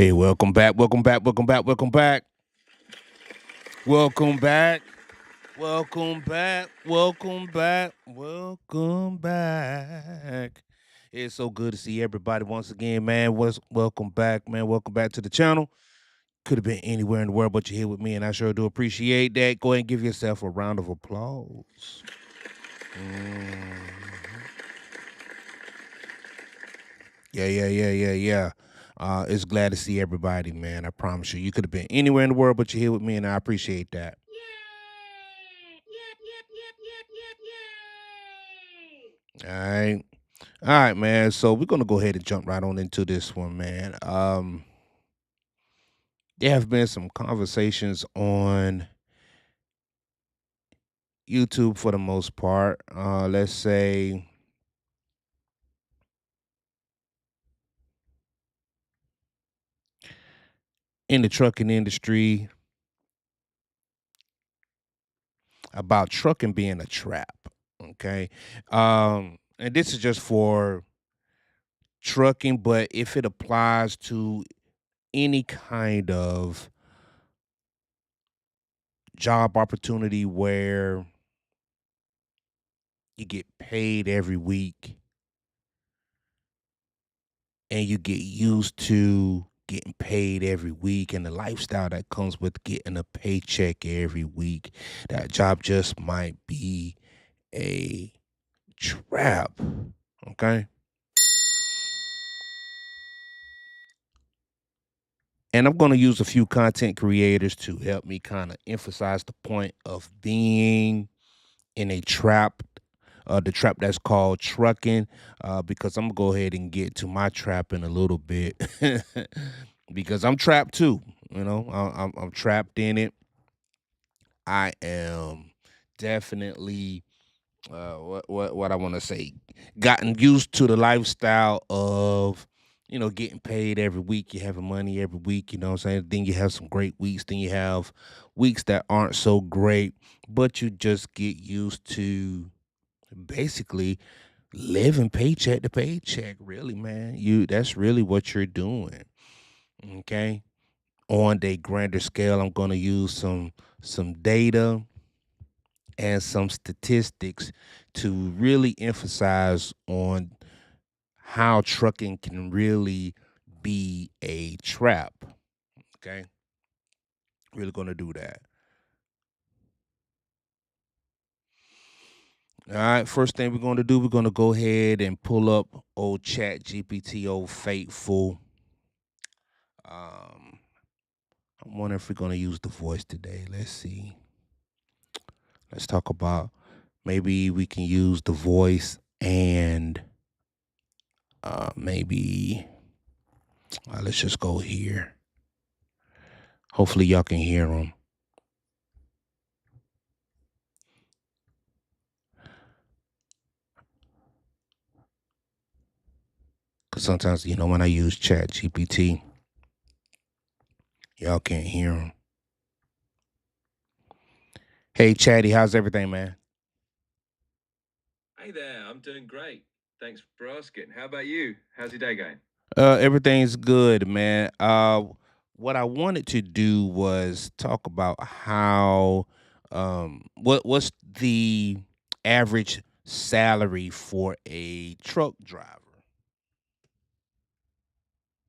Hey, welcome back, welcome back, welcome back, welcome back. Welcome back. Welcome back. Welcome back. Welcome back. It's so good to see everybody once again, man. Welcome back, man. Welcome back to the channel. Could have been anywhere in the world, but you're here with me, and I sure do appreciate that. Go ahead and give yourself a round of applause. Mhm. Yeah. It's glad to see everybody, man. I promise you. You could have been anywhere in the world, but you're here with me, and I appreciate that. All right. All right, man. So we're gonna go ahead and jump right on into this one, man. There have been some conversations on YouTube for the most part. Let's say in the trucking industry about trucking being a trap. Okay. And this is just for trucking, but if it applies to any kind of job opportunity where you get paid every week and you get used to getting paid every week and the lifestyle that comes with getting a paycheck every week, that job just might be a trap. Okay. And I'm going to use a few content creators to help me kind of emphasize the point of being in a trap, the trap that's called trucking, because I'm gonna go ahead and get to my trap in a little bit, because I'm trapped too. I'm trapped in it. I am definitely what I want to say, gotten used to the lifestyle of getting paid every week. You having money every week. You know what I'm saying? Then you have some great weeks. Then you have weeks that aren't so great, but you just get used to basically living paycheck to paycheck. Really, man, that's really what you're doing. Okay. On a grander scale, I'm going to use some data and some statistics to really emphasize on how trucking can really be a trap. Okay. Really going to do that. All right. First thing we're going to do, we're going to go ahead and pull up old Chat GPT, old faithful. Um, I wonder if we're going to use the voice today. Let's see. Let's talk about, maybe we can use the voice and maybe let's just go here. Hopefully y'all can hear them. Cause sometimes, when I use Chat GPT, y'all can't hear them. Hey, Chatty, how's everything, man? Hey there, I'm doing great. Thanks for asking. How about you? How's your day going? Everything's good, man. What I wanted to do was talk about how, what's the average salary for a truck driver?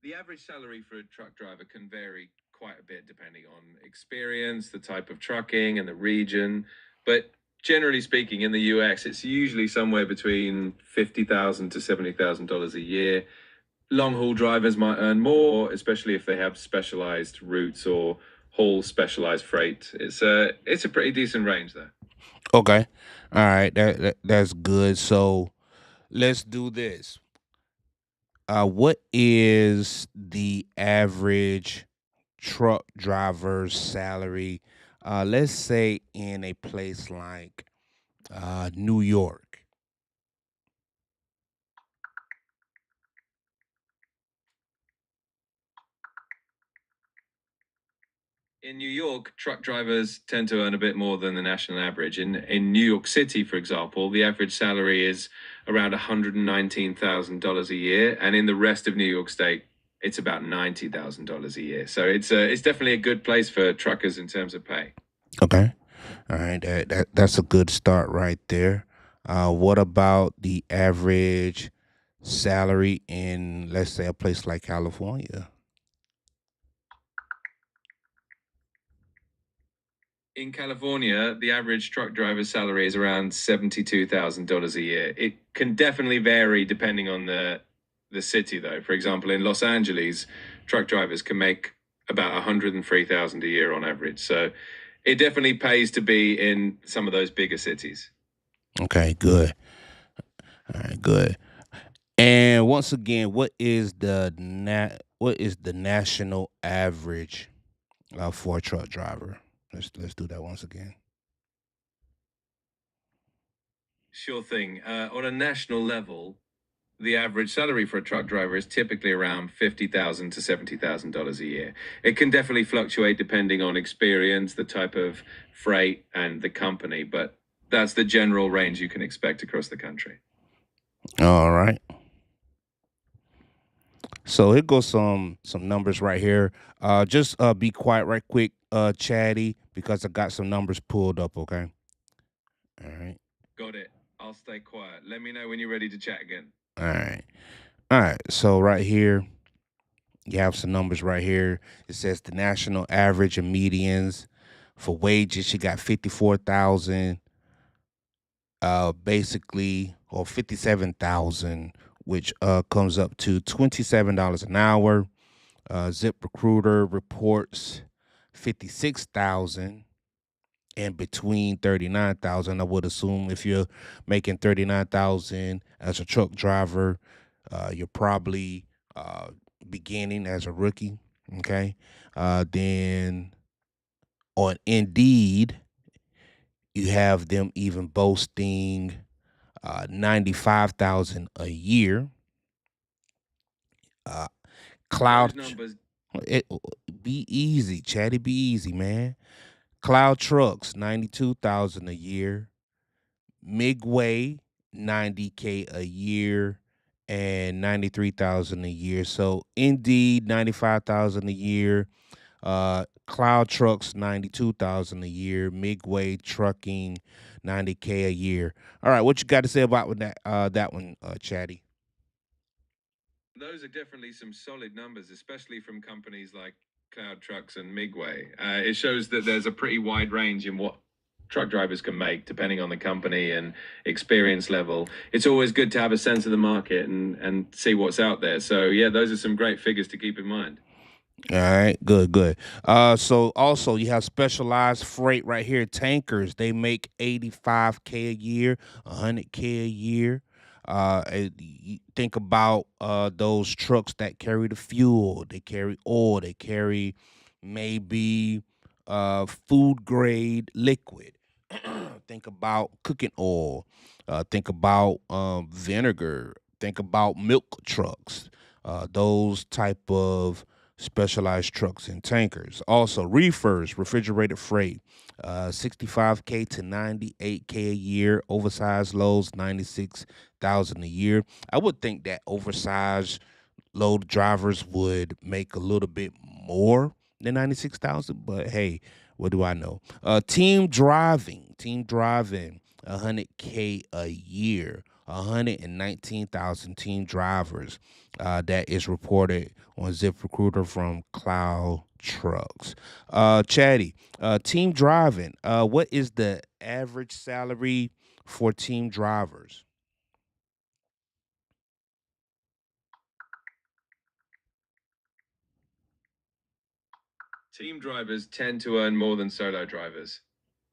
The average salary for a truck driver can vary quite a bit depending on experience, the type of trucking, and the region. But generally speaking, in the US, it's usually somewhere between $50,000 to $70,000 a year. Long haul drivers might earn more, especially if they have specialized routes or haul specialized freight. It's a pretty decent range there. Okay, all right, that's good. So let's do this. What is the average truck driver's salary? Let's say in a place like New York. In New York, truck drivers tend to earn a bit more than the national average. In New York City, for example, the average salary is around $119,000 a year, and in the rest of New York State, it's about $90,000 a year. So it's definitely a good place for truckers in terms of pay. Okay. All right. That's a good start right there. What about the average salary in, let's say, a place like California? In California, the average truck driver's salary is around $72,000 a year. It can definitely vary depending on the city, though. For example, in Los Angeles, truck drivers can make about 103,000 a year on average. So it definitely pays to be in some of those bigger cities. Okay, good. All right, good. And once again, what is the national average for a truck driver? Let's do that once again. Sure thing. On a national level, the average salary for a truck driver is typically around $50,000 to $70,000 a year. It can definitely fluctuate depending on experience, the type of freight, and the company, but that's the general range you can expect across the country. All right. So here goes some numbers right here. Just be quiet right quick, Chatty, because I got some numbers pulled up. Okay. All right. Got it. I'll stay quiet. Let me know when you're ready to chat again. All right. All right. So right here, you have some numbers right here. It says the national average and medians for wages. You got 54,000, basically, or 57,000, which comes up to $27 an hour. Zip Recruiter reports 56,000 and between 39,000. I would assume if you're making 39,000 as a truck driver, you're probably uh, beginning as a rookie. Okay. Then on Indeed, you have them even boasting 95,000 a year. Uh, Those Cloud, numbers. it, be easy, Chatty, be easy, man. Cloud Trucks, 92,000 a year. Migway, 90K a year and 93,000 a year. So Indeed, 95,000 a year. Cloud Trucks, 92,000 a year. Migway Trucking, 90K a year. All right, what you got to say about that one, Chatty? Those are definitely some solid numbers, especially from companies like Cloud Trucks and Migway. It shows that there's a pretty wide range in what truck drivers can make depending on the company and experience level. It's always good to have a sense of the market and see what's out there. So yeah, those are some great figures to keep in mind. All right, good, good. So also you have specialized freight right here, tankers. They make 85K a year, 100K a year. You think about those trucks that carry the fuel, they carry oil, they carry maybe food grade liquid. Think about cooking oil. Think about vinegar. Think about milk trucks. Those type of specialized trucks and tankers. Also, reefers, refrigerated freight, 65K to 98K a year. Oversized loads, 96,000 a year. I would think that oversized load drivers would make a little bit more than 96,000, but hey, what do I know? Team driving, 100K a year. 119,000 team drivers that is reported on ZipRecruiter from Cloud Trucks. Chatty, team driving. What is the average salary for team drivers? Team drivers tend to earn more than solo drivers,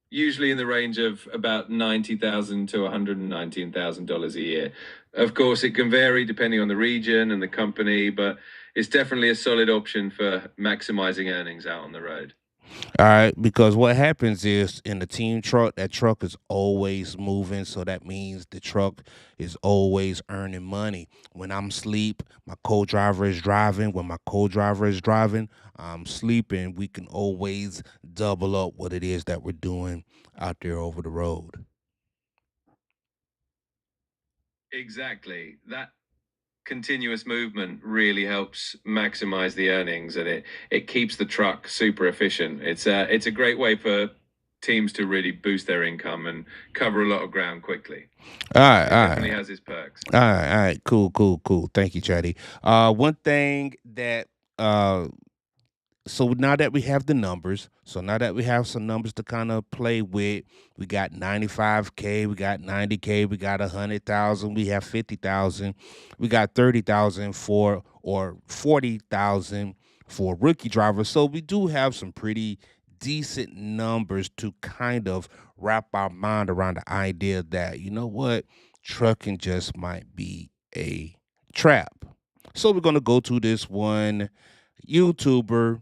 usually in the range of about $90,000 to $119,000 a year. Of course, it can vary depending on the region and the company, but it's definitely a solid option for maximizing earnings out on the road. All right, because what happens is in the team truck, that truck is always moving, so that means the truck is always earning money. When I'm asleep, my co-driver is driving. When my co-driver is driving, I'm sleeping. We can always double up what it is that we're doing out there over the road. Exactly. continuous movement really helps maximize the earnings, and it keeps the truck super efficient. It's a great way for teams to really boost their income and cover a lot of ground quickly. All right, It all definitely right. has its perks. All right, cool, cool, cool. Thank you, Chatty. One thing that uh so now that we have the numbers, so now that we have some numbers to kind of play with, we got 95K, we got 90K, we got 100,000, we have 50,000, we got 30,000 for or 40,000 for rookie drivers. So we do have some pretty decent numbers to kind of wrap our mind around the idea that you know what, trucking just might be a trap. So we're gonna go to this one YouTuber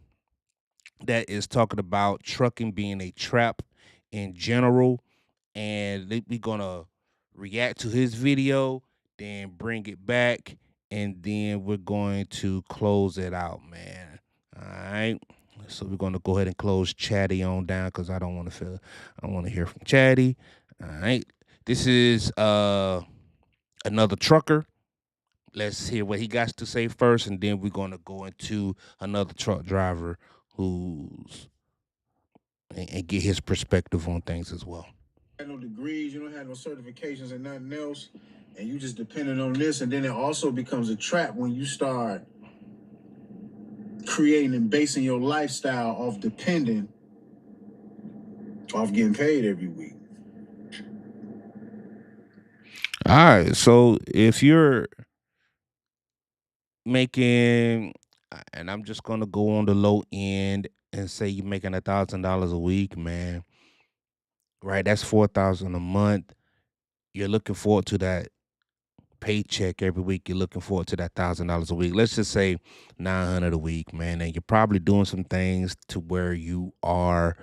that is talking about trucking being a trap in general, and we're gonna react to his video, then bring it back, and then we're going to close it out, man. All right. So we're gonna go ahead and close Chatty on down because I don't want to feel I want to hear from Chatty. All right. This is another trucker. Let's hear what he got to say first, and then we're gonna go into another truck driver who's and get his perspective on things as well. No degrees, you don't have no certifications and nothing else, and you just depending on this, and then it also becomes a trap when you start creating and basing your lifestyle off depending off getting paid every week. All right. So if you're making, and I'm just gonna go on the low end and say you're making $1,000 a week, man. Right, that's 4,000 a month. You're looking forward to that paycheck every week. You're looking forward to that $1,000 a week. Let's just say 900 a week, man. And you're probably doing some things to where you are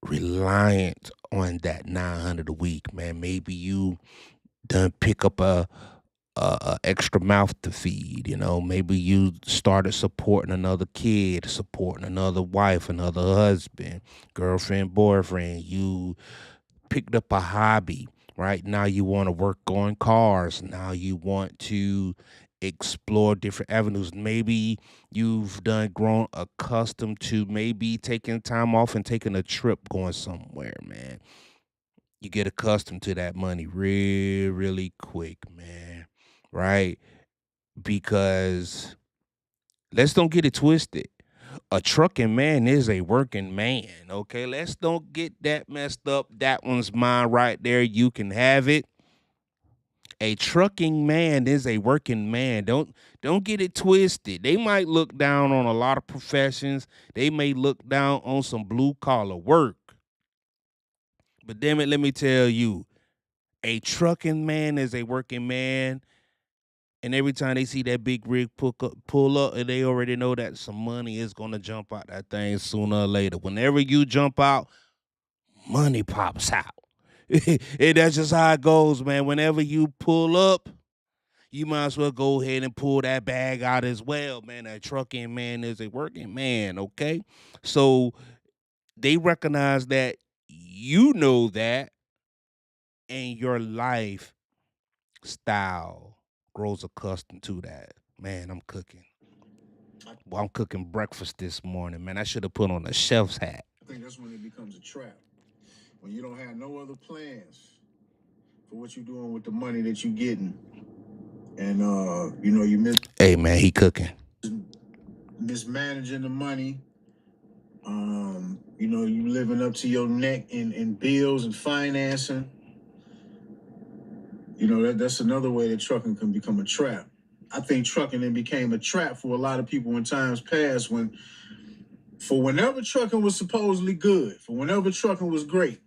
reliant on that 900 a week, man. Maybe you done pick up a extra mouth to feed. You know, maybe you started supporting another kid, supporting another wife, another husband, girlfriend, boyfriend. You picked up a hobby. Right now, you want to work on cars. Now you want to explore different avenues. Maybe you've done grown accustomed to maybe taking time off and taking a trip going somewhere, man. You get accustomed to that money really, really quick, man. Right? Because let's don't get it twisted. A trucking man is a working man. Okay, let's don't get that messed up. That one's mine right there. You can have it. A trucking man is a working man. Don't get it twisted. They might look down on a lot of professions. They may look down on some blue collar work. But damn it, let me tell you, a trucking man is a working man. And every time they see that big rig pull up, and they already know that some money is gonna jump out that thing sooner or later. Whenever you jump out, money pops out. And that's just how it goes, man. Whenever you pull up, you might as well go ahead and pull that bag out as well, man. A trucking man is a working man, okay? So they recognize that you know that, and your lifestyle grows accustomed to that. Man, I'm cooking. Well, I'm cooking breakfast this morning, man. I should have put on a chef's hat. I think that's when it becomes a trap. When you don't have no other plans for what you're doing with the money that you're getting. And you Hey, man, he cooking. mismanaging the money. You living up to your neck in bills and financing. That's another way that trucking can become a trap. I think trucking then became a trap for a lot of people in times past whenever trucking was supposedly good, for whenever trucking was great.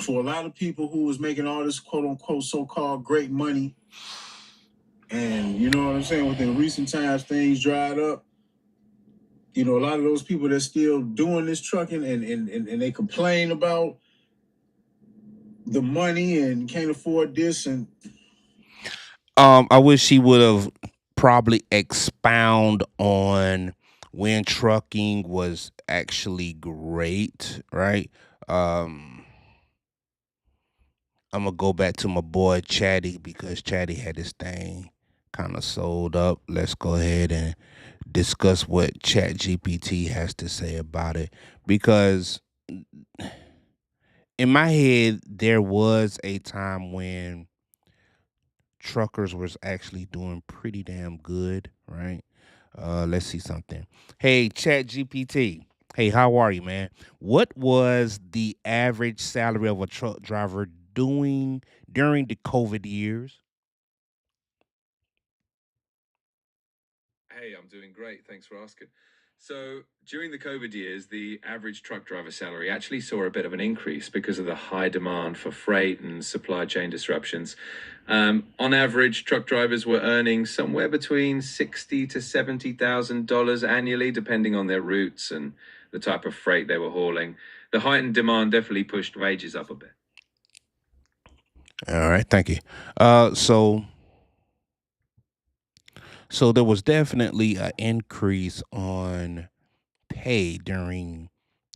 For a lot of people who was making all this quote unquote so-called great money, and you know what I'm saying, within recent times things dried up. A lot of those people that's still doing this trucking and they complain about the money and can't afford this and I wish he would have probably expound on when trucking was actually great, right? Um I'm gonna go back to my boy Chatty because Chatty had this thing kind of sold up. Let's go ahead and discuss what Chat GPT has to say about it. Because in my head, there was a time when truckers was actually doing pretty damn good, right? Let's see something. Hey, Chat GPT. Hey, how are you, man? What was the average salary of a truck driver doing during the COVID years? Hey, I'm doing great. Thanks for asking. So, during the COVID years, the average truck driver salary actually saw a bit of an increase because of the high demand for freight and supply chain disruptions. On average, truck drivers were earning somewhere between $60,000 to $70,000 annually, depending on their routes and the type of freight they were hauling. The heightened demand definitely pushed wages up a bit. All right, thank you. Uh, so so there was definitely an increase on pay during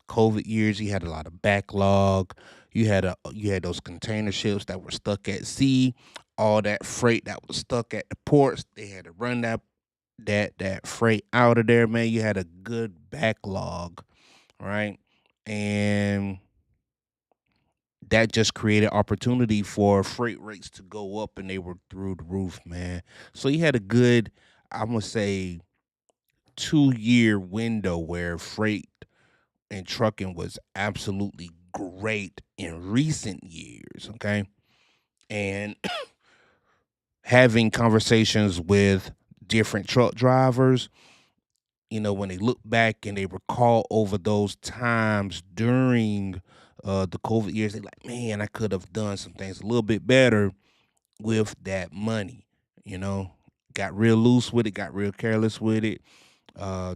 COVID years. You had a lot of backlog. You had those container ships that were stuck at sea. All that freight that was stuck at the ports, they had to run that freight out of there, man. You had a good backlog, right? And that just created opportunity for freight rates to go up, and they were through the roof, man. So you had a good, I'm gonna say, 2 year window where freight and trucking was absolutely great in recent years. Okay. And having conversations with different truck drivers, when they look back and they recall over those times during the COVID years, they're like, man, I could have done some things a little bit better with that money. You know, got real loose with it, got real careless with it.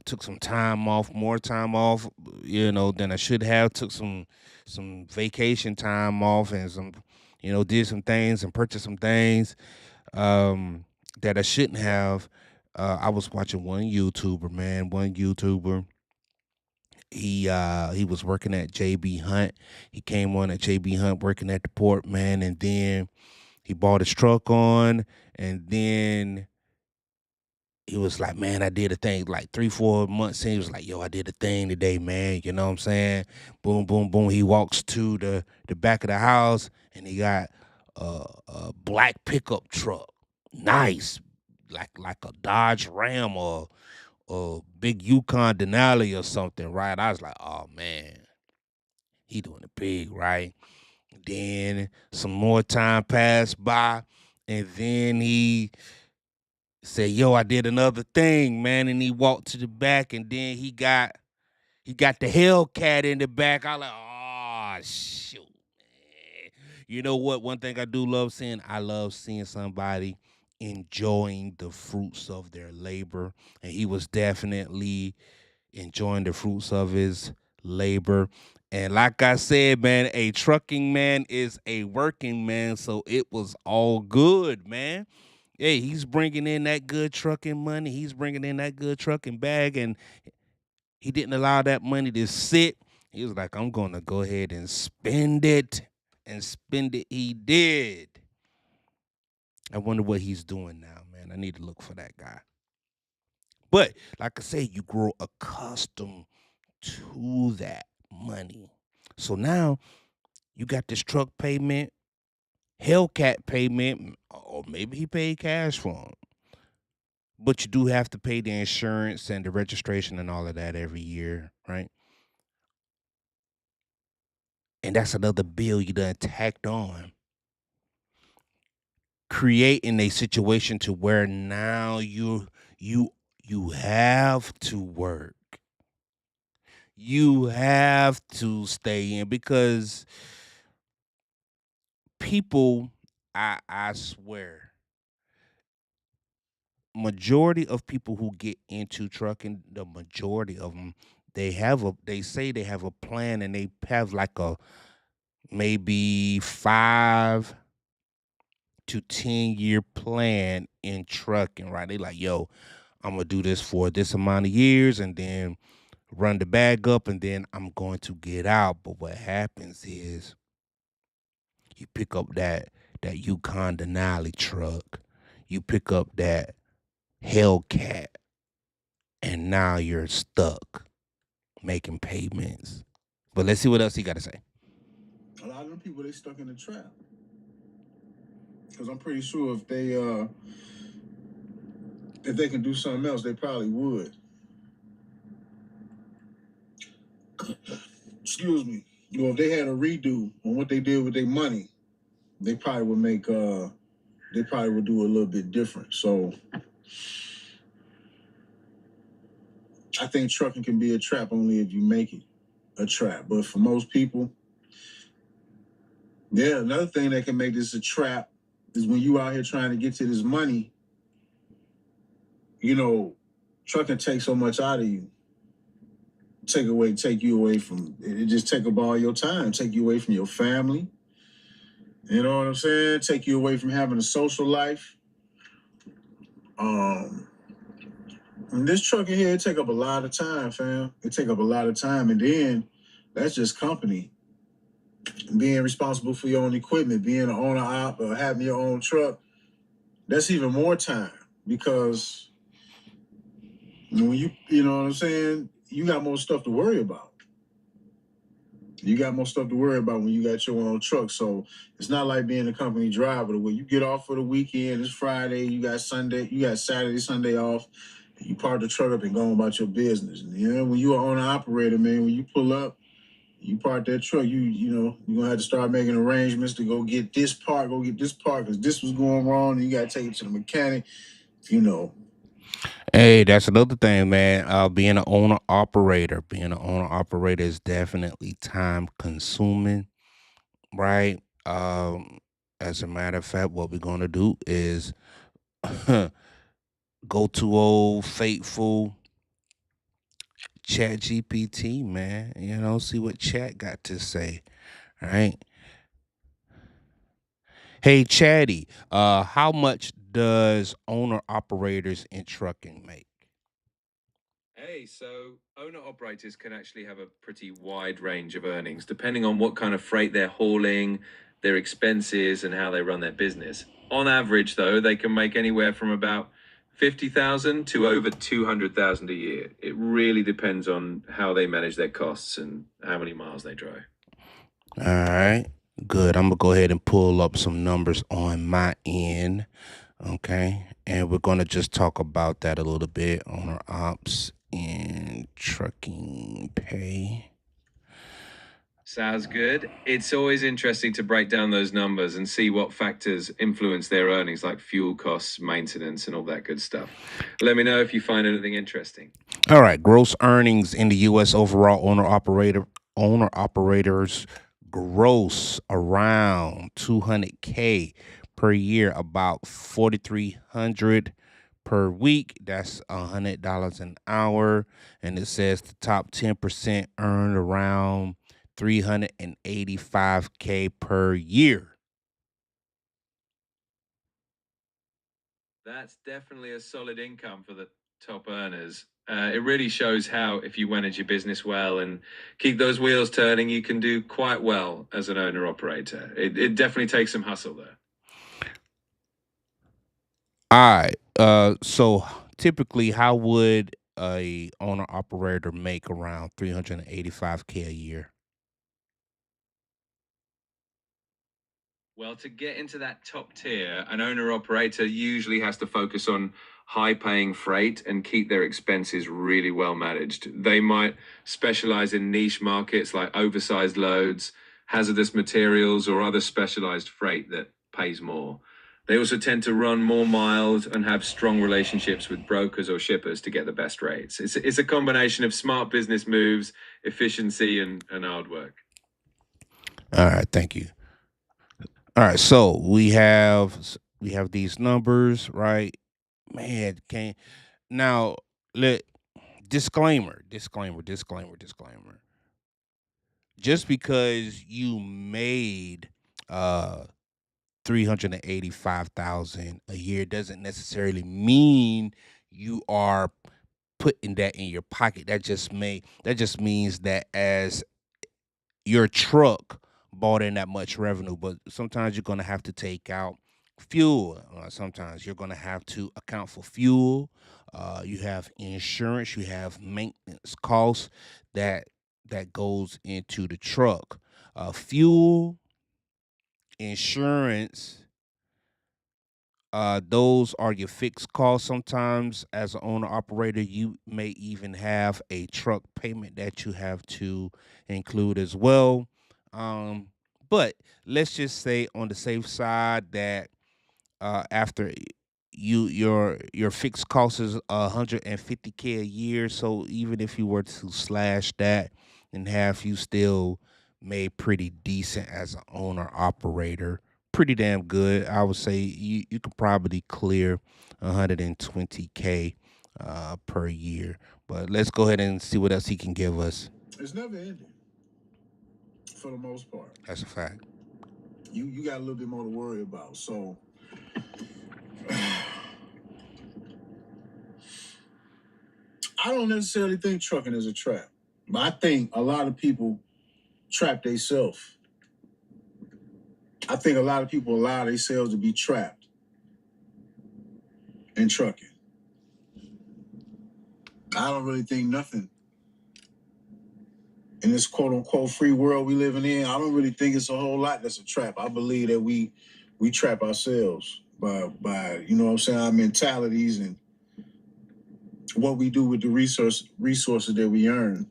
Took some time off, more time off, than I should have. Took some vacation time off and did some things and purchased some things that I shouldn't have. I was watching one YouTuber, man. One YouTuber. He was working at JB Hunt. He came on at JB Hunt working at the port, man, and then he bought his truck on, and then he was like, man, I did a thing like 3, 4 months in. He was like, yo, I did a thing today, man. You know what I'm saying? Boom, boom, boom. He walks to the back of the house and he got a black pickup truck. Nice. Like a Dodge Ram or a big Yukon Denali or something, right? I was like, oh man, he doing it big, right? Then some more time passed by, and then he said, "Yo, I did another thing, man." And he walked to the back, and then he got the Hellcat in the back. I like, oh shoot, man. You know what? One thing I do love seeing, I love seeing somebody enjoying the fruits of their labor, and he was definitely enjoying the fruits of his labor. And like I said, man, a trucking man is a working man, so it was all good, man. Hey, he's bringing in that good trucking money. He's bringing in that good trucking bag, and he didn't allow that money to sit. He was like, I'm going to go ahead and spend it. And spend it, he did. I wonder what he's doing now, man. I need to look for that guy. But like I say, you grow accustomed to that money. So now you got this truck payment, Hellcat payment, or maybe he paid cash for them. But you do have to pay the insurance and the registration and all of that every year, right? And that's another bill you done tacked on, creating a situation to where now you have to work. You have to stay in because people, I swear, majority of people who get into trucking, the majority of them, they say they have a plan and they have like a maybe 5 to 10 year plan in trucking, right? They like, yo, I'm gonna do this for this amount of years and then run the bag up and then I'm going to get out. But what happens is You pick up that Yukon Denali truck. You pick up that Hellcat, and now you're stuck making payments. But let's see what else he got to say. A lot of them people, they stuck in the trap. Because I'm pretty sure if they can do something else, they probably would. Excuse me. You know, if they had a redo on what they did with their money, they probably would make they probably would do a little bit different. So I think trucking can be a trap only if you make it a trap. But for most people, yeah, another thing that can make this a trap is when you out here trying to get to this money, you know, trucking takes so much out of you. Take you away from it, just take up all your time, take you away from your family. You know what I'm saying? Take you away from having a social life. Um, and this trucking here, it take up a lot of time, fam. It take up a lot of time, and then that's just company. Being responsible for your own equipment, being an owner op, or having your own truck, that's even more time because when you know what I'm saying, you got more stuff to worry about. You got more stuff to worry about when you got your own truck. So it's not like being a company driver where you get off for the weekend, it's Friday, you got Saturday, Sunday off, and you park the truck up and go on about your business. And you know, when you are owner operator, man, when you pull up, you park that truck, you know, you're gonna have to start making arrangements to go get this part, because this was going wrong, and you gotta take it to the mechanic, you know. Hey, that's another thing, man. Being an owner operator is definitely time consuming, right? As a matter of fact, what we're gonna do is go to old faithful Chat GPT, man. You know, see what Chat got to say. Right? Hey, Chatty, how much does owner operators in trucking make? Hey, so owner operators can actually have a pretty wide range of earnings depending on what kind of freight they're hauling, their expenses, and how they run their business. On average, though, they can make anywhere from about 50,000 to over 200,000 a year. It really depends on how they manage their costs and how many miles they drive. All right, good. I'm gonna go ahead and pull up some numbers on my end. Okay, and we're gonna just talk about that a little bit. Owner ops and trucking pay. Sounds good. It's always interesting to break down those numbers and see what factors influence their earnings, like fuel costs, maintenance, and all that good stuff. Let me know if you find anything interesting. All right, gross earnings in the U.S. overall owner operators gross around 200K per year, about 4,300 per week. That's $100 an hour, and it says the top 10% earned around 385K per year. That's definitely a solid income for the top earners. It really shows how, if you manage your business well and keep those wheels turning, you can do quite well as an owner operator. It definitely takes some hustle there. All right. So typically, how would a owner operator make around 385K a year? Well, to get into that top tier, an owner operator usually has to focus on high paying freight and keep their expenses really well managed. They might specialize in niche markets like oversized loads, hazardous materials, or other specialized freight that pays more. They also tend to run more miles and have strong relationships with brokers or shippers to get the best rates. It's a combination of smart business moves, efficiency, and hard work. All right. Thank you. All right. So we have these numbers, right? Man, can now let disclaimer. Just because you made uh 385,000 a year doesn't necessarily mean you are putting that in your pocket. That just means that as your truck brought in that much revenue. But sometimes you're gonna have to take out fuel. Sometimes you're gonna have to account for fuel. You have insurance. You have maintenance costs that goes into the truck. Fuel, insurance, those are your fixed costs. Sometimes, as an owner operator, you may even have a truck payment that you have to include as well. Um, but let's just say on the safe side that after your fixed cost is 150K a year. So even if you were to slash that in half, you still made pretty decent as an owner operator. Pretty damn good. I would say you could probably clear 120K per year. But let's go ahead and see what else he can give us. It's never ending for the most part. That's a fact. You got a little bit more to worry about. So I don't necessarily think trucking is a trap. But I think a lot of people trap themselves. I think a lot of people allow themselves to be trapped in trucking. I don't really think nothing in this quote unquote free world we living in. I don't really think it's a whole lot that's a trap. I believe that we trap ourselves by you know what I'm saying, our mentalities and what we do with the resources that we earn.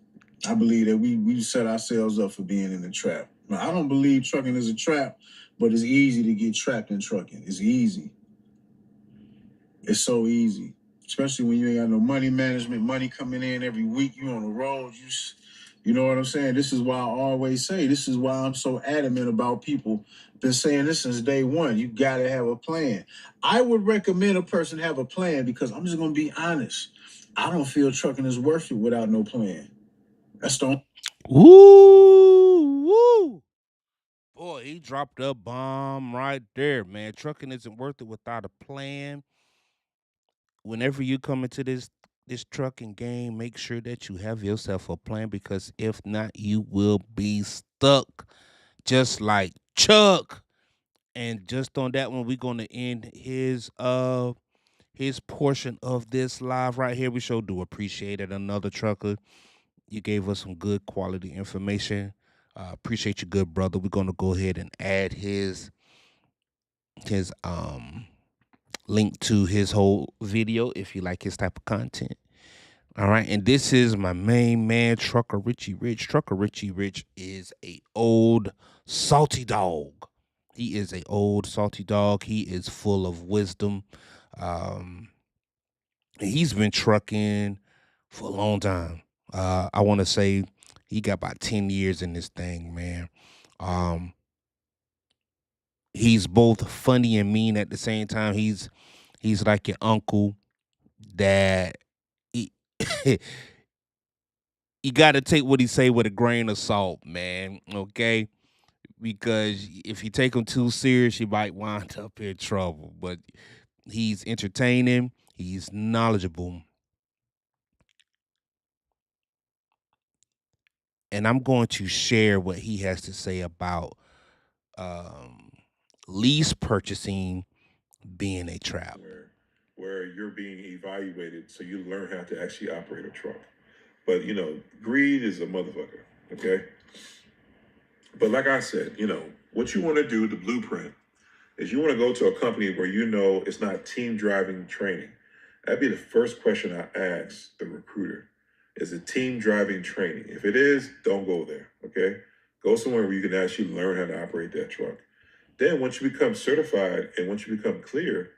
I believe that we set ourselves up for being in the trap. Now, I don't believe trucking is a trap, but it's easy to get trapped in trucking. It's easy. It's so easy, especially when you ain't got no money management, money coming in every week. You on the road. You know what I'm saying? This is why I always say, this is why I'm so adamant about people. Been saying this since day one. You got to have a plan. I would recommend a person have a plan because I'm just going to be honest. I don't feel trucking is worth it without no plan. That's the Woo, woo. Boy, he dropped a bomb right there, man. Trucking isn't worth it without a plan. Whenever you come into this trucking game, make sure that you have yourself a plan because if not, you will be stuck just like Chuck. And just on that one, we're gonna end his portion of this live right here. We sure do appreciate it. Another trucker. You gave us some good quality information. Appreciate you, good brother. We're gonna go ahead and add his link to his whole video if you like his type of content. All right, and this is my main man, Trucker Richie Rich. Trucker Richie Rich is a old salty dog. He is a old salty dog. He is full of wisdom. Um, and he's been trucking for a long time. I want to say he got about 10 years in this thing, man. Um, he's both funny and mean at the same time. He's like your uncle that he, you got to take what he say with a grain of salt, man. Okay, because if you take him too serious, you might wind up in trouble. But he's entertaining. He's knowledgeable, and I'm going to share what he has to say about um, lease purchasing being a trap. Where you're being evaluated so you learn how to actually operate a truck. But greed is a motherfucker. Okay. But like I said, what you want to do, the blueprint, is you want to go to a company where it's not team driving training. That'd be the first question I ask the recruiter. Is it team driving training? If it is, don't go there. Okay. Go somewhere where you can actually learn how to operate that truck. Then once you become certified and once you become clear,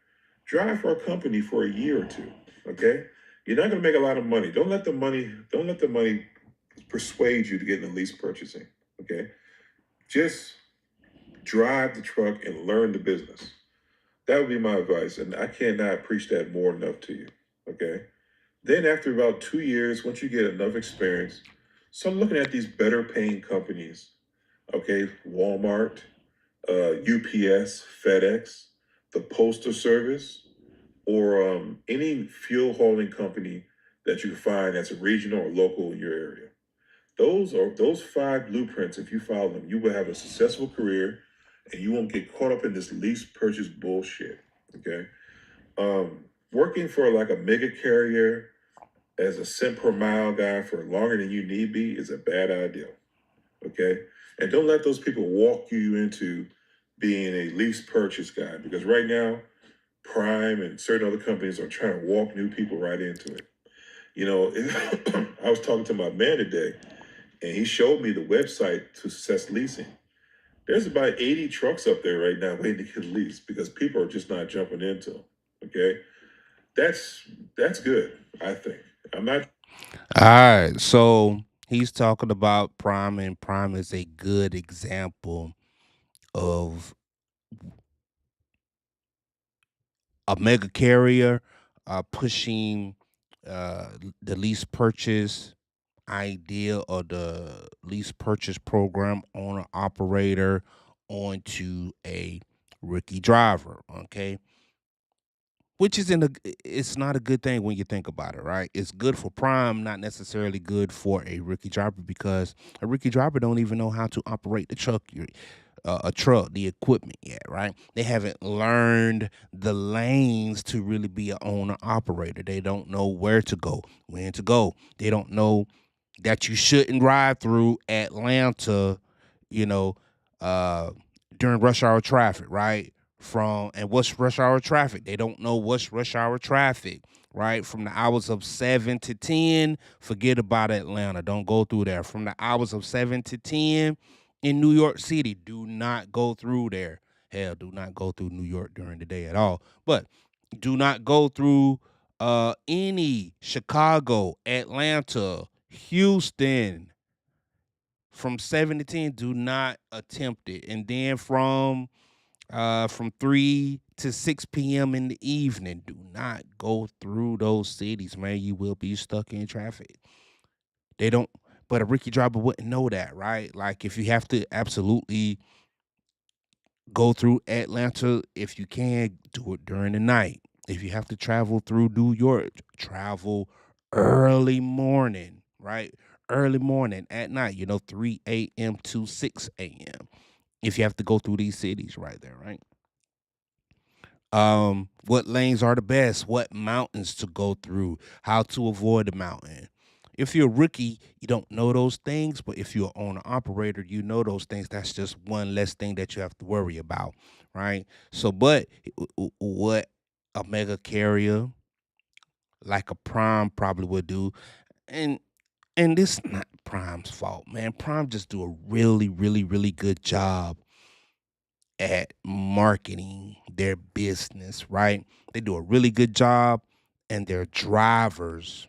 drive for a company for a year or two. Okay. You're not going to make a lot of money. Don't let the money persuade you to get into lease purchasing. Okay. Just drive the truck and learn the business. That would be my advice. And I cannot preach that more enough to you. Okay. Then after about 2 years, once you get enough experience, start looking at these better paying companies. Okay. Walmart, UPS, FedEx, the Postal Service, or any fuel hauling company that you find that's regional or local in your area. Those five blueprints. If you follow them, you will have a successful career, and you won't get caught up in this lease purchase bullshit. Okay. Working for like a mega carrier as a cent per mile guy for longer than you need be is a bad idea. Okay. And don't let those people walk you into being a lease purchase guy, because right now, Prime and certain other companies are trying to walk new people right into it. You know, I was talking to my man today, and he showed me the website to Success Leasing. There's about 80 trucks up there right now waiting to get leased because people are just not jumping into them. Okay, that's that's good. I think. I'm not. All right. So he's talking about Prime, and Prime is a good example of a mega carrier pushing the lease purchase idea or the lease purchase program owner operator onto a rookie driver. Okay, which isn't a it's not a good thing when you think about it, right? It's good for Prime, not necessarily good for a rookie driver because a rookie driver don't even know how to operate the truck, a truck, the equipment yet, right? They haven't learned the lanes to really be an owner operator. They don't know where to go, when to go. They don't know that you shouldn't ride through Atlanta, you know, uh, during rush hour traffic, right? And what's rush hour traffic? They don't know what's rush hour traffic, right? From the hours of 7 to 10, forget about Atlanta. Don't go through there. From the hours of 7 to 10 in New York City, do not go through there. Hell, do not go through New York during the day at all. But do not go through any Chicago, Atlanta, Houston from 7 to 10. Do not attempt it. And then from 3 to 6 p.m. in the evening, do not go through those cities, man. You will be stuck in traffic. They don't, but a Ricky driver wouldn't know that, right? Like if you have to absolutely go through Atlanta, if you can, do it during the night. If you have to travel through New York, travel early morning, right? Early morning at night, 3 a.m. to 6 a.m. If you have to go through these cities right there, right? What lanes are the best, what mountains to go through, how to avoid the mountain. If you're a rookie, you don't know those things, but if you're an owner operator, you know those things. That's just one less thing that you have to worry about, right? So, but what a mega carrier like a Prime probably would do, and this not Prime's fault, man. Prime just do a really, really, really good job at marketing their business, right? They do a really good job, and their drivers,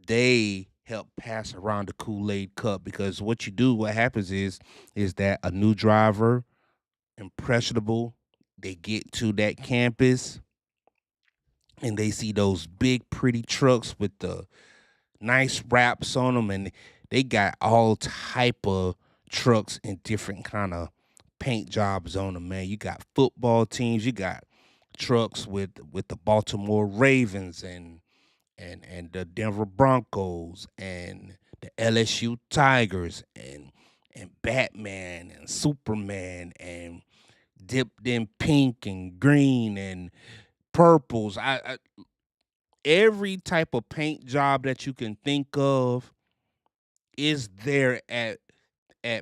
they help pass around the Kool-Aid cup because what happens is that a new driver, impressionable, they get to that campus and they see those big pretty trucks with the nice wraps on them, and they got all type of trucks and different kind of paint jobs on them, man. You got football teams, you got trucks with the Baltimore Ravens and the Denver Broncos and the LSU Tigers and Batman and Superman and dipped in pink and green and purples. I every type of paint job that you can think of is there at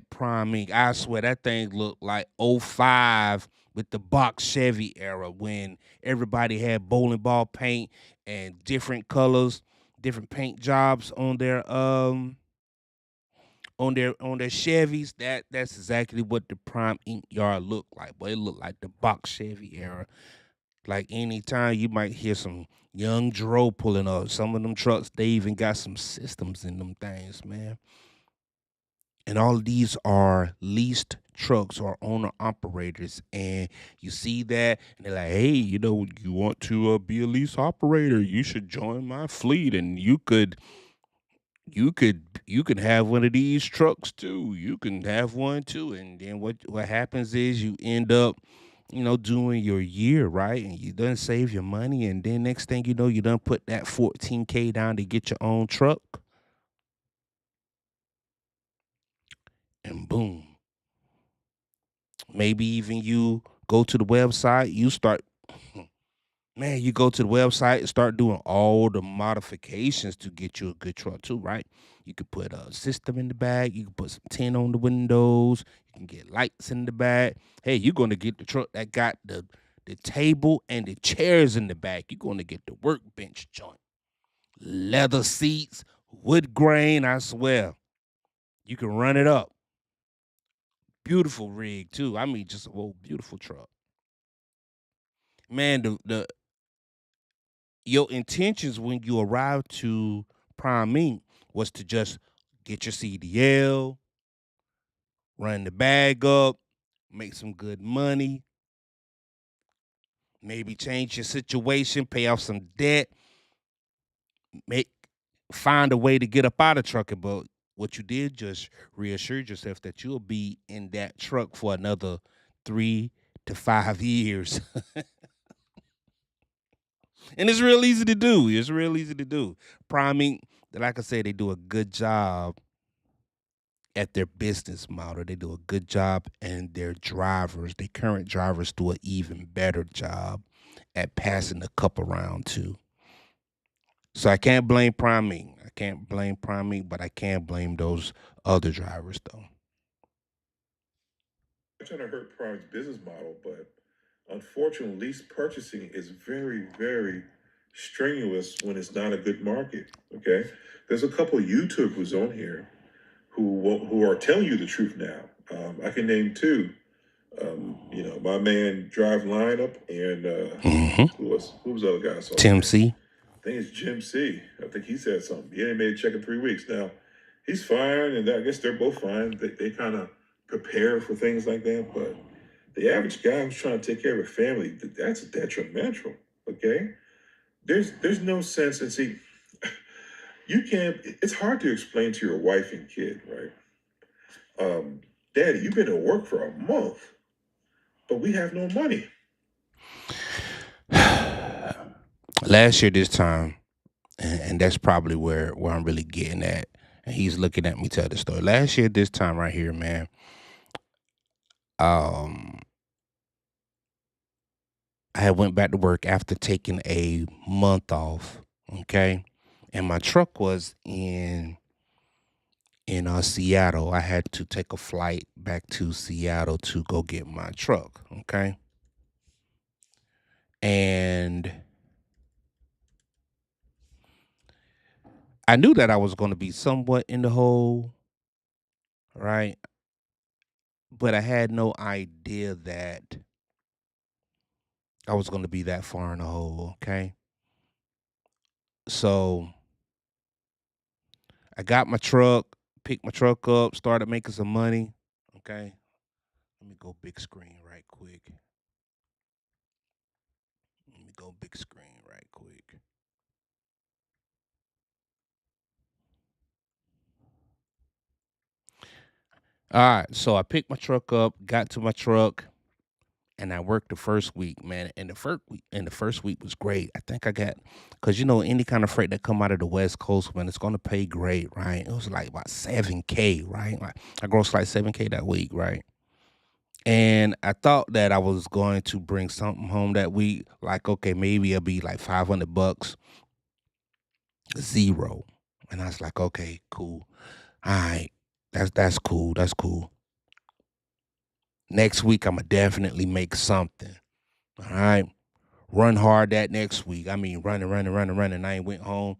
Prime Inc. I swear that thing looked like '05 with the box Chevy era when everybody had bowling ball paint and different colors, different paint jobs on their Chevys. That's exactly what the Prime Inc. yard looked like. But it looked like the box Chevy era. Like anytime you might hear some young Dro pulling up. Some of them trucks, they even got some systems in them things, man. And all of these are leased trucks or owner operators. And you see that, and they're like, hey, you want to be a lease operator? You should join my fleet, and you could have one of these trucks too. You can have one too. And then what happens is you end up doing your year, right? And you done save your money, and then next thing you know, you done put that 14K down to get your own truck. and boom. Maybe even you go to the website, you start, man, you go to the website and start doing all the modifications to get you a good truck too, right? You could put a system in the back, you can put some tint on the windows, you can get lights in the back. Hey, you're gonna get the truck that got the table and the chairs in the back. You're gonna get the workbench joint, leather seats, wood grain. I swear, you can run it up. Beautiful rig too. I mean, just a whole beautiful truck. Man, the your intentions when you arrived to Prime Inc. was to just get your CDL, run the bag up, make some good money, maybe change your situation, pay off some debt, make find a way to get up out of trucking. But what you did just reassured yourself that you'll be in that truck for another 3 to 5 years. And it's real easy to do. It's real easy to do. Priming, like I said, they do a good job at their business model. They do a good job, and their drivers, their current drivers, do an even better job at passing the cup around too. So I can't blame Priming. I can't blame Priming, but I can blame those other drivers though. I'm trying to hurt Prime's business model, but unfortunately, lease purchasing is very, very strenuous when it's not a good market. Okay, there's a couple of YouTubers on here who are telling you the truth now. I can name two. My man Drive Lineup and who was the other guy I saw? Tim C. I think it's Jim C. I think he said something. He ain't made a check in 3 weeks. Now, he's fine, and I guess they're both fine. They kind of prepare for things like that, but the average guy who's trying to take care of a family, that's detrimental. Okay, there's no sense. And see, you can't. It's hard to explain to your wife and kid, right? Daddy, you've been at work for a month, but we have no money. Last year this time, and that's probably where I'm really getting at. And he's looking at me tell the story. Last year this time right here, man. Um, I had went back to work after taking a month off. Okay, and my truck was in Seattle. I had to take a flight back to Seattle to go get my truck. Okay, and I knew that I was going to be somewhat in the hole, right? But I had no idea that I was going to be that far in the hole. Okay, so I got my truck, picked my truck up, started making some money. Okay, let me go big screen right quick. Let me go big screen right quick. All right, so I picked my truck up, got to my truck, and I worked the first week, man. And the first week was great. I think I got, cause any kind of freight that come out of the West Coast, man, it's gonna pay great, right? It was like about 7K, right? Like I grossed like 7K that week, right? And I thought that I was going to bring something home that week. Like, okay, maybe it'll be like $500, zero. And I was like, okay, cool. All right, that's cool. That's cool. Next week, I'ma definitely make something. All right. Run hard that next week. I mean, running, running, running, running. I ain't went home.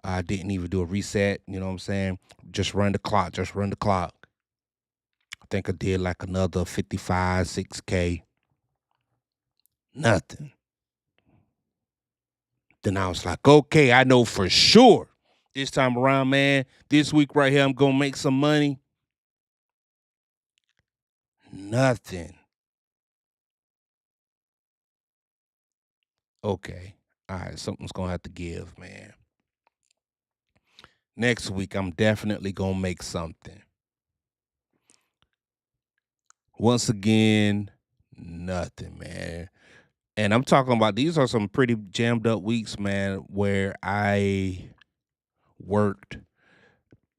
I didn't even do a reset. You know what I'm saying? Just run the clock. Just run the clock. I think I did like another 55, 6K. Nothing. Then I was like, okay, I know for sure this time around, man, this week right here, I'm going to make some money. Nothing. Okay. All right. Something's going to have to give, man. Next week, I'm definitely going to make something. Once again, nothing, man. And I'm talking about these are some pretty jammed up weeks, man, where I worked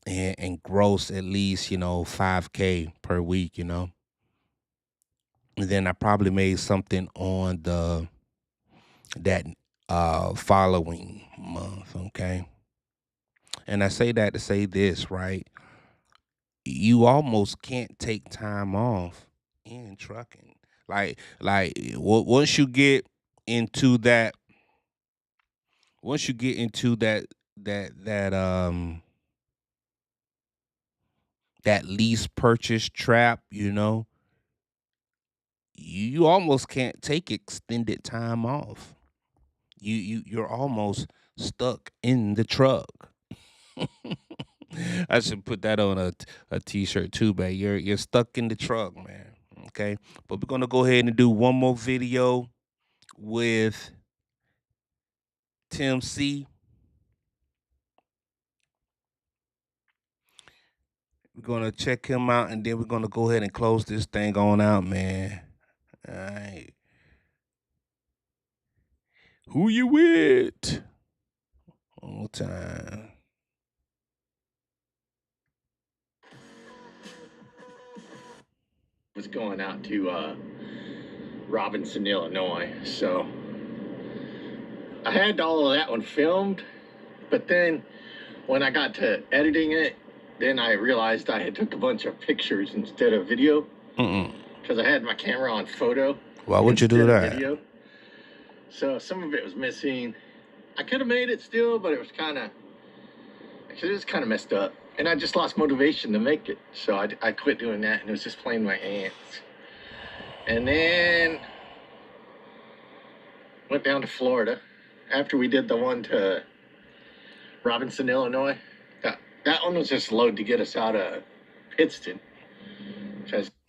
and gross at least, 5K per week, And then I probably made something on that following month, okay? And I say that to say this, right? You almost can't take time off in trucking. Once you get into that, once you get into that that lease purchase trap, you almost can't take extended time off. You're almost stuck in the truck. I should put that on a t-shirt too, man. You're stuck in the truck, man. Okay, but we're gonna go ahead and do one more video with Tim C. We're gonna check him out, and then we're gonna go ahead and close this thing on out, man. All right, who you with? One more time. Was going out to Robinson, Illinois. So I had all of that one filmed, but then when I got to editing it, then I realized I had took a bunch of pictures instead of video because I had my camera on photo. Why would you do that? Video. So some of it was missing. I could have made it still, but it was kind of messed up. And I just lost motivation to make it. So I quit doing that, and it was just playing my ants. And then went down to Florida after we did the one to Robinson, Illinois. That one was just load to get us out of Pittston.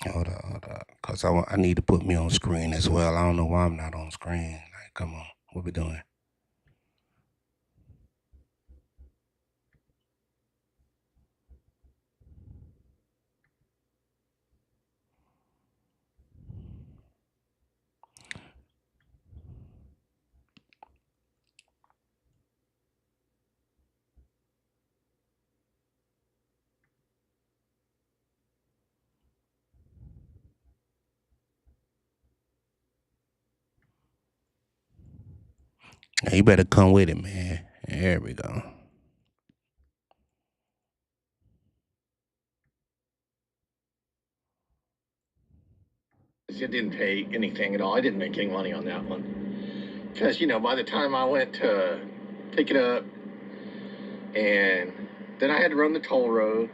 Hold on, cause I need to put me on screen as well. I don't know why I'm not on screen. Like, come on, what we doing? Now you better come with it, man. There we go. It didn't pay anything at all. I didn't make any money on that one. Because, by the time I went to pick it up, and then I had to run the toll road,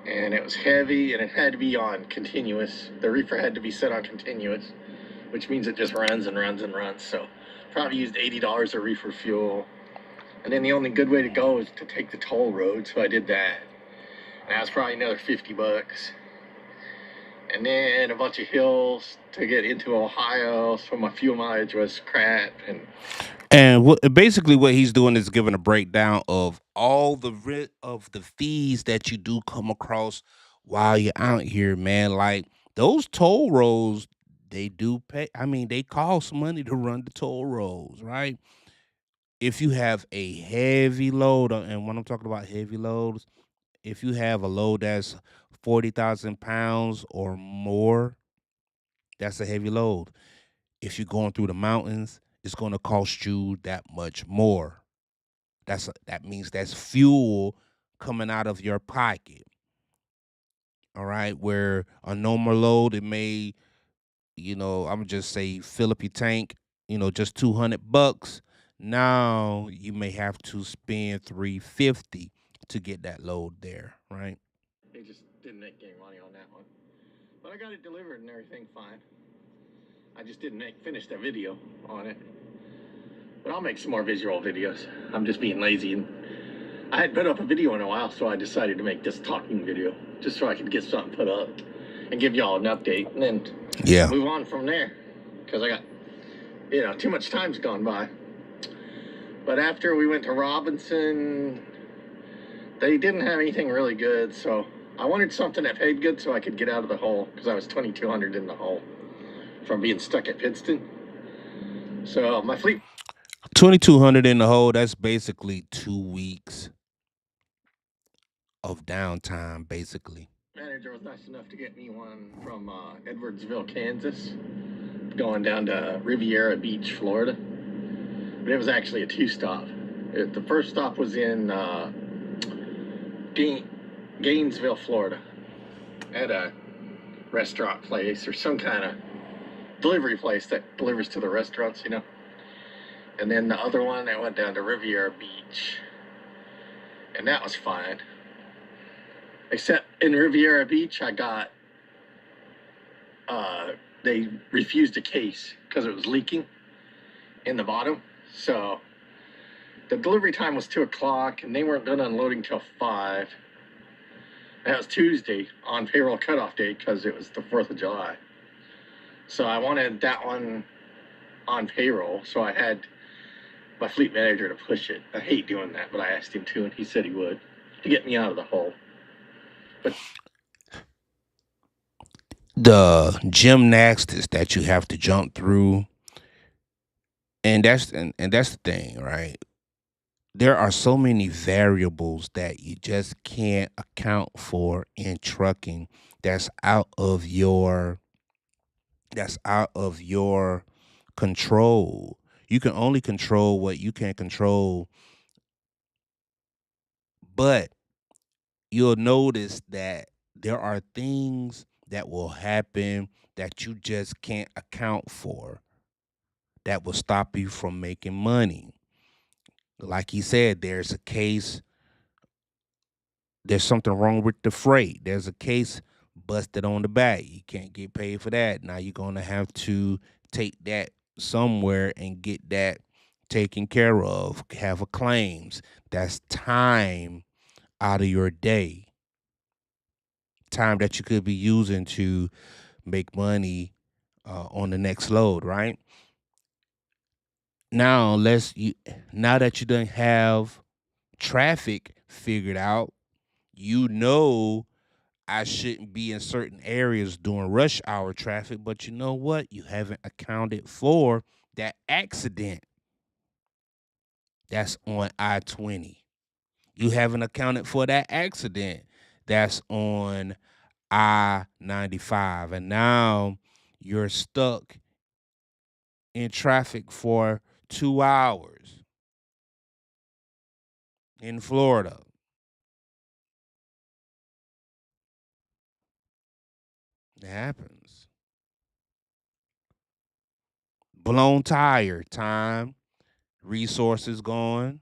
and it was heavy, and it had to be on continuous. The reefer had to be set on continuous, which means it just runs and runs and runs. So probably used $80 of reefer fuel. And then the only good way to go is to take the toll road, so I did that. And that was probably another $50. And then a bunch of hills to get into Ohio, so my fuel mileage was crap. And basically what he's doing is giving a breakdown of all of the fees that you do come across while you're out here, man. Like those toll roads, they do pay. I mean, they cost money to run the toll roads, right? If you have a heavy load, and when I'm talking about heavy loads, if you have a load that's 40,000 pounds or more, that's a heavy load. If you're going through the mountains, it's going to cost you that much more. That means that's fuel coming out of your pocket. All right, where a normal load it may, I'm just say fill up your tank, just $200. Now you may have to spend $350 to get that load there, right? They just didn't make any money on that one. But I got it delivered and everything fine. I just didn't finish the video on it. But I'll make some more visual videos. I'm just being lazy, and I hadn't put up a video in a while, so I decided to make this talking video just so I could get something put up and give y'all an update, and then move on from there. Because I got, too much time's gone by. But after we went to Robinson, they didn't have anything really good, so I wanted something that paid good so I could get out of the hole, because I was 2,200 in the hole from being stuck at Pittston. So my fleet 2,200 in the hole. That's basically 2 weeks of downtime, basically. Manager was nice enough to get me one from Edwardsville, Kansas, going down to Riviera Beach, Florida. But it was actually a two-stop. The first stop was in Gainesville, Florida, at a restaurant place or some kind of delivery place that delivers to the restaurants, you know. And then the other one, I went down to Riviera Beach, and that was fine. Except in Riviera Beach, I got they refused a case because it was leaking in the bottom. So the delivery time was 2 o'clock, and they weren't done unloading till 5. And that was Tuesday on payroll cutoff day because it was the 4th of July. So I wanted that one on payroll, so I had my fleet manager to push it. I hate doing that, but I asked him to, and he said he would to get me out of the hole. But The gymnastics that you have to jump through, and that's the thing, right? There are so many variables that you just can't account for in trucking that's out of your that's out of your control. You can only control what you can control, but you'll notice that there are things that will happen that you just can't account for that will stop you from making money. Like he said, there's something wrong with the freight. There's a case busted on the back. You can't get paid for that. Now you're going to have to take that somewhere and get that taken care of, have a claims. That's time out of your day, time that you could be using to make money on the next load, right? Now, now that you don't have traffic figured out, you know I shouldn't be in certain areas during rush hour traffic, but you know what? You haven't accounted for that accident that's on I-20. You haven't accounted for that accident that's on I-95. And now you're stuck in traffic for 2 hours in Florida. It happens. Blown tire, time, resources gone.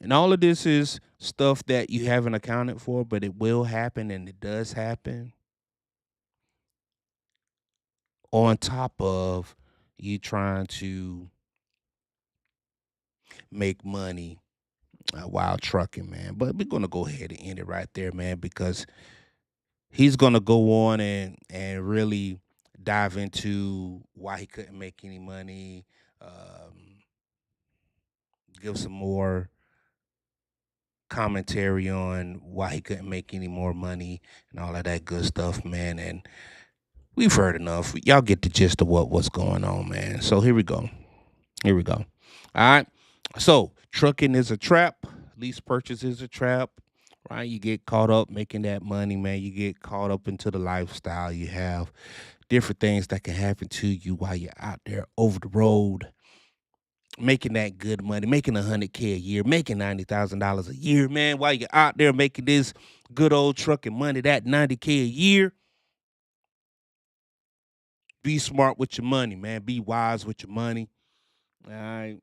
And all of this is stuff that you haven't accounted for, but it will happen and it does happen on top of you trying to make money while trucking, man. But we're going to go ahead and end it right there, man, because he's going to go on and really dive into why he couldn't make any money, um, give some more commentary on why he couldn't make any more money and all of that good stuff, man. And we've heard enough. Y'all get the gist of what's going on, man. So here we go. Here we go. All right. So trucking is a trap. Lease purchase is a trap. Right. You get caught up making that money, man. You get caught up into the lifestyle. You have different things that can happen to you while you're out there over the road making that good money, making $100K a year, making $90,000 a year, man. While you're out there making this good old trucking money, that $90K a year, be smart with your money, man. Be wise with your money. All right.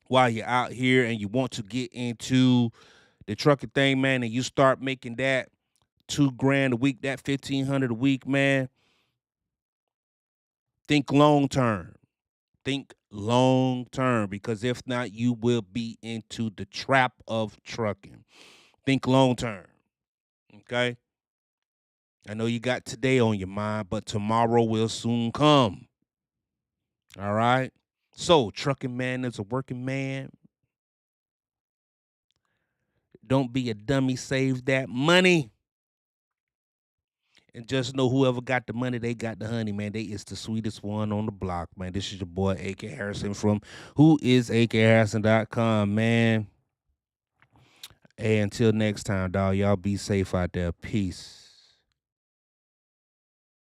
While you're out here and you want to get into the trucking thing, man, and you start making that 2 grand a week, that 1,500 a week, man. Think long term. Think long term, because if not, you will be into the trap of trucking. Think long term. Okay. I know you got today on your mind, but tomorrow will soon come. All right. So, trucking man is a working man. Don't be a dummy. Save that money And just know whoever got the money, they got the honey, man. They is the sweetest one on the block, man. This is your boy AK Harrison from whoisakharrison.com, man. Hey, until next time, dog. Y'all be safe out there. Peace.